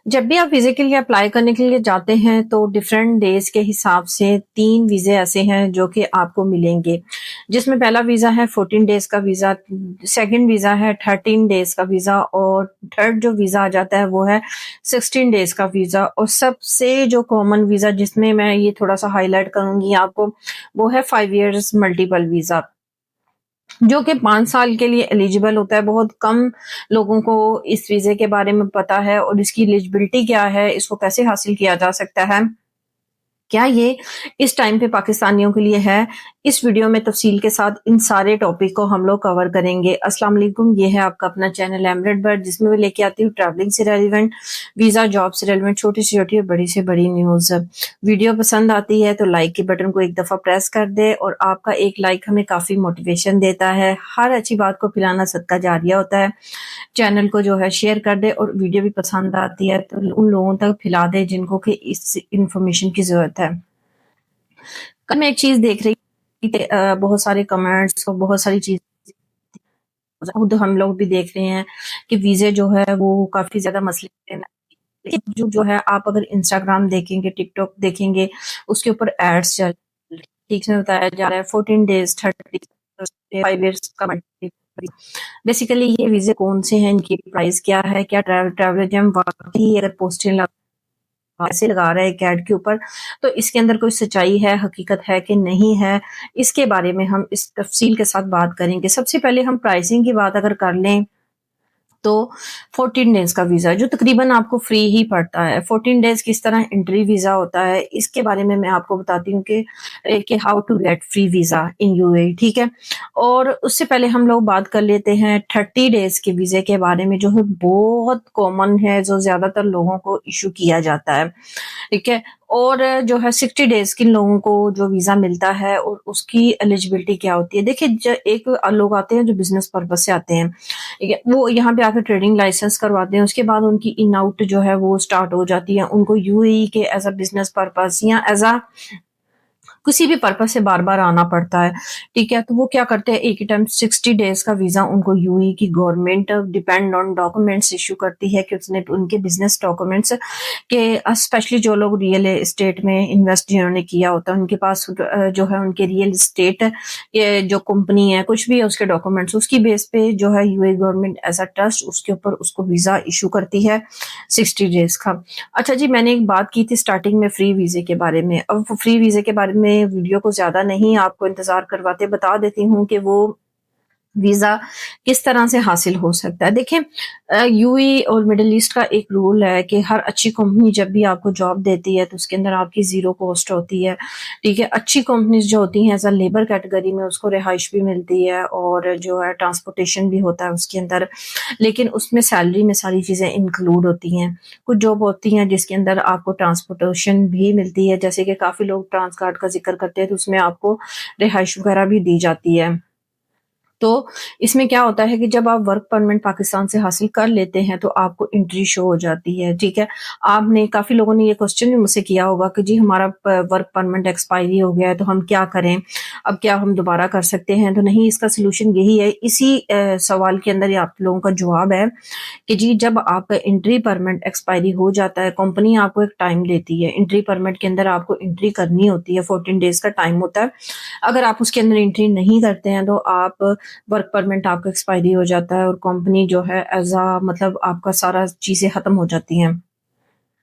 جب بھی آپ ویزے کے لیے اپلائی کرنے کے لیے جاتے ہیں تو ڈفرینٹ ڈیز کے حساب سے 3 ویزے ایسے ہیں جو کہ آپ کو ملیں گے، جس میں پہلا ویزا ہے 14 ڈیز کا ویزا، سیکنڈ ویزا ہے 13 ڈیز کا ویزا، اور تھرڈ جو ویزا آ جاتا ہے وہ ہے 16 ڈیز کا ویزا، اور سب سے جو کامن ویزا جس میں میں یہ تھوڑا سا ہائی لائٹ کروں گی آپ کو، وہ ہے 5 ایئرس ملٹیپل ویزا، جو کہ 5 سال کے لیے ایلیجیبل ہوتا ہے۔ بہت کم لوگوں کو اس ویزے کے بارے میں پتا ہے اور اس کی ایلیجیبلٹی کیا ہے، اس کو کیسے حاصل کیا جا سکتا ہے، کیا یہ اس ٹائم پہ پاکستانیوں کے لیے ہے۔ اس ویڈیو میں تفصیل کے ساتھ ان سارے ٹاپک کو ہم لوگ کور کریں گے۔ السلام علیکم، یہ ہے آپ کا اپنا چینل ایمریٹ برڈ، جس میں میں لے کے آتی ہوں ٹریولنگ سے ریلیونٹ، ویزا، جاب سے ریلیونٹ، چھوٹی سے چھوٹی اور بڑی سے بڑی نیوز۔ ویڈیو پسند آتی ہے تو لائک کے بٹن کو ایک دفعہ پریس کر دے، اور آپ کا ایک لائک ہمیں کافی موٹیویشن دیتا ہے۔ ہر اچھی بات کو پھیلانا صدقہ جاریہ ہوتا ہے۔ چینل کو جو ہے شیئر کر دے، اور ویڈیو بھی پسند آتی ہے تو ان لوگوں تک پھیلا دے جن کو کہ اس انفارمیشن کی ضرورت ہے۔ کل میں ایک چیز دیکھ رہی تھی، بہت سارے کمنٹس اور بہت ساری چیز خود ہم لوگ بھی دیکھ رہے ہیں کہ ویزے جو ہے وہ کافی زیادہ مسئلے ہیں۔ لیکن جو ہے آپ اگر انسٹاگرام دیکھیں گے، ٹک ٹاک دیکھیں گے، اس کے اوپر ایڈس چل ٹھیک سے بتایا جا رہا ہے 14 ڈیز 30 5 ایئرس کا بیسیکلی یہ ویزے کون سے ہیں، ان کی پرائز کیا ہے، کیا ٹریول ایجنٹ واقعی اگر پوسٹنگ ایسے لگا رہا ہے ایک ایڈ کے اوپر تو اس کے اندر کوئی سچائی ہے، حقیقت ہے کہ نہیں ہے، اس کے بارے میں ہم اس تفصیل کے ساتھ بات کریں گے۔ سب سے پہلے ہم پرائسنگ کی بات اگر کر لیں تو 14 ڈیز کا ویزا جو تقریباً آپ کو فری ہی پڑتا ہے۔ 14 ڈیز کس طرح انٹری ویزا ہوتا ہے، اس کے بارے میں آپ کو بتاتی ہوں کہ how to get free visa in U A, ٹھیک ہے۔ اور اس سے پہلے ہم لوگ بات کر لیتے ہیں 30 ڈیز کے ویزے کے بارے میں، جو ہے بہت کامن ہے، جو زیادہ تر لوگوں کو ایشو کیا جاتا ہے، ٹھیک ہے۔ اور جو ہے 60 ڈیز کے لوگوں کو جو ویزا ملتا ہے، اور اس کی ایلیجیبلٹی کیا ہوتی ہے۔ دیکھیں، ایک لوگ آتے ہیں جو بزنس پرپز سے آتے ہیں، ٹھیک ہے، وہ یہاں پہ آ کے ٹریڈنگ لائسنس کرواتے ہیں، اس کے بعد ان کی ان آؤٹ جو ہے وہ سٹارٹ ہو جاتی ہے۔ ان کو یو اے ای کے ایز اے بزنس پرپز یا ایز اے کسی بھی پرپز سے بار بار آنا پڑتا ہے، ٹھیک ہے۔ تو وہ کیا کرتے ہیں، ایک ہی ٹائم 60 ڈیز کا ویزا ان کو یو اے کی government depend on documents issue کرتی ہے، کہ اس نے ان کے بزنس ڈاکومنٹس کہ اسپیشلی جو لوگ ریئل اسٹیٹ میں انویسٹ جنہوں نے کیا ہوتا ہے، ان کے پاس جو ہے ان کے ریئل اسٹیٹ جو کمپنی ہے کچھ بھی ہے، اس کے ڈاکومنٹس، اس کی بیس پہ جو ہے U A government as a trust اس کے اوپر اس کو ویزا ایشو کرتی ہے 60 ڈیز کا۔ اچھا جی، میں نے ایک بات کی تھی سٹارٹنگ میں فری ویزے کے بارے میں۔ اب فری ویزے کے بارے میں ویڈیو کو زیادہ نہیں آپ کو انتظار کرواتے بتا دیتی ہوں کہ وہ ویزا کس طرح سے حاصل ہو سکتا ہے۔ دیکھیں، یو اے اور مڈل ایسٹ کا ایک رول ہے کہ ہر اچھی کمپنی جب بھی آپ کو جاب دیتی ہے تو اس کے اندر آپ کی زیرو کاسٹ ہوتی ہے، ٹھیک ہے۔ اچھی کمپنیز جو ہوتی ہیں ایز اے لیبر کیٹیگری میں، اس کو رہائش بھی ملتی ہے اور جو ہے ٹرانسپورٹیشن بھی ہوتا ہے اس کے اندر، لیکن اس میں سیلری میں ساری چیزیں انکلوڈ ہوتی ہیں۔ کچھ جاب ہوتی ہیں جس کے اندر آپ کو ٹرانسپورٹیشن بھی ملتی ہے، جیسے کہ کافی لوگ ٹرانس کارڈ کا ذکر کرتے ہیں تو اس میں آپ کو رہائش وغیرہ بھی دی جاتی ہے۔ تو اس میں کیا ہوتا ہے کہ جب آپ ورک پرمٹ پاکستان سے حاصل کر لیتے ہیں تو آپ کو انٹری شو ہو جاتی ہے، ٹھیک ہے۔ آپ نے کافی لوگوں نے یہ کوسچن بھی مجھ سے کیا ہوگا کہ جی ہمارا ورک پرمٹ ایکسپائری ہو گیا ہے تو ہم کیا کریں، اب کیا ہم دوبارہ کر سکتے ہیں؟ تو نہیں، اس کا سلوشن یہی ہے، اسی سوال کے اندر آپ لوگوں کا جواب ہے کہ جی جب آپ کا انٹری پرمٹ ایکسپائری ہو جاتا ہے، کمپنی آپ کو ایک ٹائم دیتی ہے، انٹری پرمٹ کے اندر آپ کو انٹری کرنی ہوتی ہے، 14 ڈیز کا ٹائم ہوتا ہے۔ اگر آپ اس کے اندر انٹری نہیں کرتے ہیں تو آپ ورک پرمٹ آپ کا ایکسپائری ہو جاتا ہے، اور کمپنی جو ہے ایز اے مطلب آپ کا سارا چیزیں ختم ہو جاتی ہیں،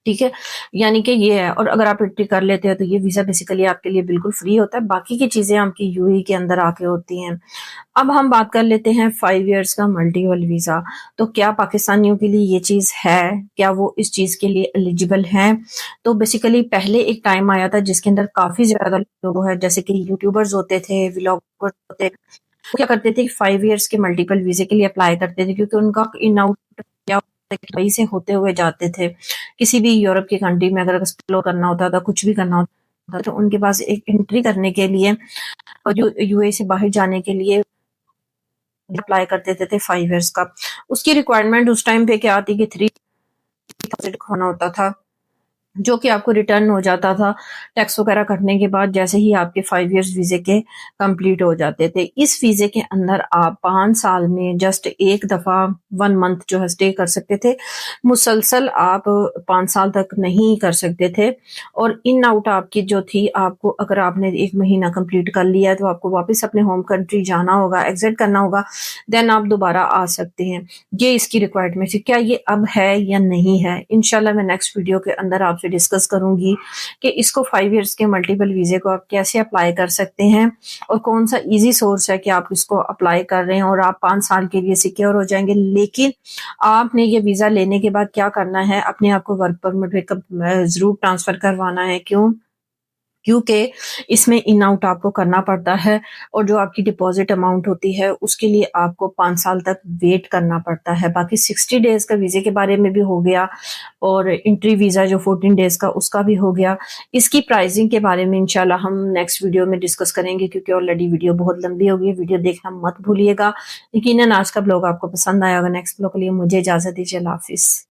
ٹھیک ہے۔ یعنی کہ یہ ہے، اور اگر آپ انٹری کر لیتے ہیں تو یہ ویزا بیسیکلی آپ کے لیے بالکل فری ہوتا ہے، باقی کی چیزیں آپ کی یو اے کے اندر آ کے ہوتی ہیں۔ اب ہم بات کر لیتے ہیں 5 ایئرس کا ملٹیپل ویزا، تو کیا پاکستانیوں کے لیے یہ چیز ہے، کیا وہ اس چیز کے لیے ایلیجیبل ہیں؟ تو بیسیکلی پہلے ایک ٹائم آیا تھا جس کے اندر کافی زیادہ لوگ ہیں، جیسے کہ یوٹیوبرز ہوتے تھے، ولاگرز ہوتے تھے، وہ کیا کرتے تھے کہ 5 ایئرس کے ملٹیپل ویزے کے لیے اپلائی کرتے تھے، کیونکہ ان کا ان آؤٹ کیا وہیں سے ہوتے ہوئے جاتے تھے۔ کسی بھی یورپ کی کنٹری میں اگر ایکسپلور کرنا ہوتا تھا، کچھ بھی کرنا ہوتا تھا، تو ان کے پاس ایک انٹری کرنے کے لیے اور جو یو اے سے باہر جانے کے لیے اپلائی کرتے تھے 5 ایئرس کا۔ اس کی ریکوائرمنٹ اس ٹائم پہ کیا آتی کہ 3000 کھانا ہوتا تھا، جو کہ آپ کو ریٹرن ہو جاتا تھا ٹیکس وغیرہ کٹنے کے بعد، جیسے ہی آپ کے 5 ایئرس ویزے کے کمپلیٹ ہو جاتے تھے۔ اس ویزے کے اندر آپ 5 سال میں جسٹ ایک دفعہ 1 منتھ جو ہے سٹے کر سکتے تھے، مسلسل آپ 5 سال تک نہیں کر سکتے تھے، اور ان آؤٹ آپ کی جو تھی، آپ کو اگر آپ نے 1 مہینہ کمپلیٹ کر لیا تو آپ کو واپس اپنے ہوم کنٹری جانا ہوگا، ایگزٹ کرنا ہوگا، دین آپ دوبارہ آ سکتے ہیں۔ یہ اس کی ریکوائرمنٹ ہے۔ کیا یہ اب ہے یا نہیں ہے، انشاءاللہ میں نیکسٹ ویڈیو کے اندر آپ سے ڈسکس کروں گی کہ اس کو 5 ایئرس کے ملٹیپل ویزے کو آپ کیسے اپلائی کر سکتے ہیں، اور کون سا ایزی سورس ہے کہ آپ اس کو اپلائی کر رہے ہیں اور آپ 5 سال کے لیے سیکیور ہو جائیں گے۔ لیکن آپ نے یہ ویزا لینے کے بعد کیا کرنا ہے، اپنے آپ کو ورک پرمٹ ضرور ٹرانسفر کروانا ہے۔ کیونکہ اس میں ان آؤٹ آپ کو کرنا پڑتا ہے، اور جو آپ کی ڈپازٹ اماؤنٹ ہوتی ہے اس کے لیے آپ کو 5 سال تک ویٹ کرنا پڑتا ہے۔ باقی 60 ڈیز کا ویزے کے بارے میں بھی ہو گیا، اور انٹری ویزا جو 14 ڈیز کا اس کا بھی ہو گیا۔ اس کی پرائزنگ کے بارے میں انشاءاللہ ہم نیکسٹ ویڈیو میں ڈسکس کریں گے، کیونکہ آلریڈی ویڈیو بہت لمبی ہوگی۔ ویڈیو دیکھنا مت بھولیے گا۔ یقیناً آج کا بلاگ آپ کو پسند آیا ہوگا۔ نیکسٹ بلاگ کے لیے مجھے اجازت دیجیے۔ اللہ حافظ۔